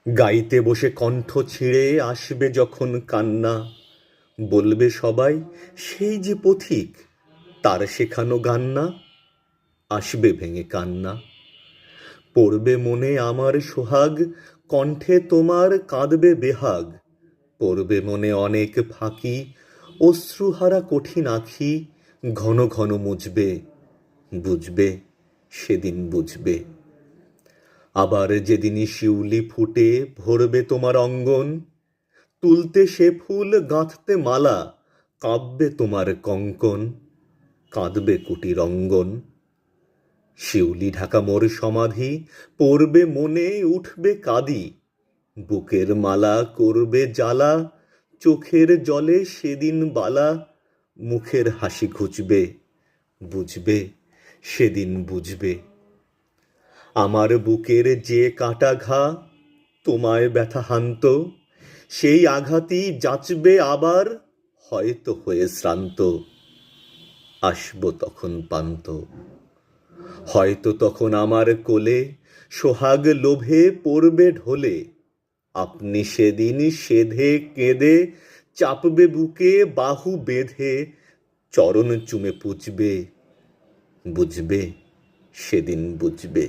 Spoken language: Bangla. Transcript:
গাইতে বসে কণ্ঠ ছিঁড়ে আসবে যখন কান্না, বলবে সবাই সেই যে পথিক, তার শেখানো গান না। আসবে ভেঙে কান্না, পড়বে মনে আমার সোহাগ, কণ্ঠে তোমার কাঁদবে বেহাগ। পড়বে মনে অনেক ফাঁকি, অশ্রুহারা কঠিন আঁখি, ঘন ঘন মুছবে, বুঝবে সেদিন বুঝবে। আবার যেদিনই শিউলি ফুটে ভরবে তোমার অঙ্গন, তুলতে সে ফুল গাঁথতে মালা, কাঁপবে তোমার কঙ্কন, কাঁদবে কুটির অঙ্গন। শিউলি ঢাকা মোর সমাধি, পড়বে মনে উঠবে কাঁদি, বুকের মালা করবে জ্বালা, চোখের জলে সেদিন বালা, মুখের হাসি ঘুচবে, বুঝবে সেদিন বুঝবে। আমার বুকের যে কাটা ঘা তোমায় ব্যথা হানত, সেই আঘাতই যাচবে আবার, হয়তো হয়ে শ্রান্ত। আসবো তখন পান্ত, হয়তো তখন আমার কোলে সোহাগ লোভে পড়বে ঢলে। আপনি সেদিন সেধে কেঁদে চাপবে বুকে বাহু বেঁধে, চরণ চুমে পুছবে, বুঝবে সেদিন বুঝবে।